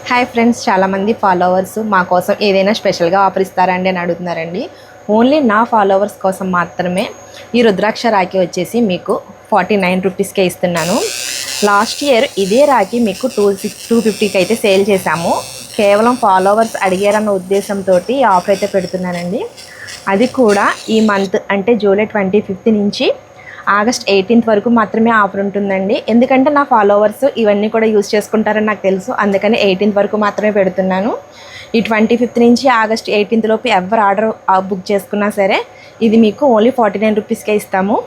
Hi friends, చాలామంది followers మా కోసం ఏదైనా స్పెషల్గా ఆఫర్ ఇస్తారండి అని అడుగుతున్నారండి. ఓన్లీ నా ఫాలోవర్స్ కోసం మాత్రమే ఈ రుద్రాక్ష రాఖీ వచ్చేసి మీకు 49 రూపీస్కే ఇస్తున్నాను. లాస్ట్ ఇయర్ ఇదే రాఖీ మీకు 250కి అయితే సేల్ చేశాము. కేవలం ఫాలోవర్స్ అడిగారన్న ఉద్దేశంతో ఈ ఆఫర్ అయితే పెడుతున్నానండి. అది కూడా ఈ మంత్ అంటే జూలై 25 నుంచి ఆగస్ట్ 18 వరకు మాత్రమే ఆఫర్ ఉంటుందండి. ఎందుకంటే నా ఫాలోవర్స్ ఇవన్నీ కూడా యూజ్ చేసుకుంటారని నాకు తెలుసు. అందుకని 18 వరకు మాత్రమే పెడుతున్నాను. ఈ 25 నుంచి ఆగస్ట్ 18 లోపు ఎవరు ఆర్డర్ బుక్ చేసుకున్నా సరే ఇది మీకు ఓన్లీ 49 రూపీస్కే ఇస్తాము.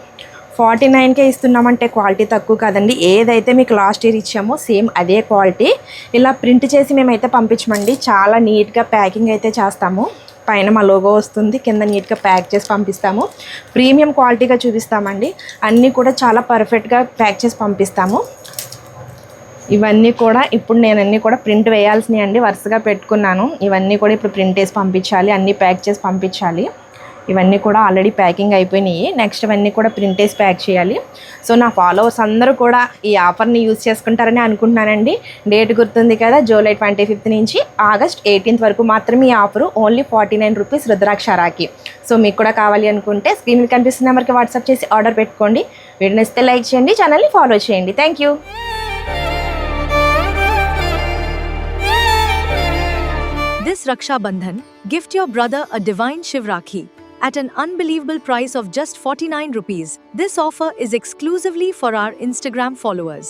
49కే ఇస్తున్నామంటే క్వాలిటీ తక్కువ కాదండి. ఏదైతే మీకు లాస్ట్ ఇయర్ ఇచ్చామో సేమ్ అదే క్వాలిటీ ఇలా ప్రింట్ చేసి మేమైతే పంపించమండి. చాలా నీట్గా ప్యాకింగ్ అయితే చేస్తాము. పైన మా లోగో వస్తుంది, కింద నీట్గా ప్యాక్ చేసి పంపిస్తాము. ప్రీమియం క్వాలిటీగా చూపిస్తామండి. అన్నీ కూడా చాలా పర్ఫెక్ట్గా ప్యాక్ చేసి పంపిస్తాము. ఇవన్నీ కూడా ఇప్పుడు నేను అన్నీ కూడా ప్రింట్ వేయాల్సినవి అండి, వరుసగా పెట్టుకున్నాను. ఇవన్నీ కూడా ఇప్పుడు ప్రింట్ వేసి పంపించాలి, అన్నీ ప్యాక్ చేసి పంపించాలి. ఇవన్నీ కూడా ఆల్రెడీ ప్యాకింగ్ అయిపోయినాయి. నెక్స్ట్ ఇవన్నీ కూడా ప్రింట్ వేసి ప్యాక్ చేయాలి. సో నా ఫాలోవర్స్ అందరూ కూడా ఈ ఆఫర్ని యూజ్ చేసుకుంటారని అనుకుంటున్నానండి. డేట్ గుర్తుంది కదా, జూలై 25 నుంచి ఆగస్ట్ 18 వరకు మాత్రమే ఈ ఆఫరు. ఓన్లీ 49 రూపీస్ రుద్రాక్ష రాఖీ. సో మీకు కూడా కావాలి అనుకుంటే స్క్రీన్ మీద కనిపిస్తున్న నెంబర్కి వాట్సాప్ చేసి ఆర్డర్ పెట్టుకోండి. వీడియో నచ్చితే లైక్ చేయండి, ఛానల్ని ఫాలో చేయండి. Thank you. This Raksha Bandhan, gift your brother a divine Shiv Rakhi at an unbelievable price of just 49 rupees. This offer is exclusively for our Instagram followers.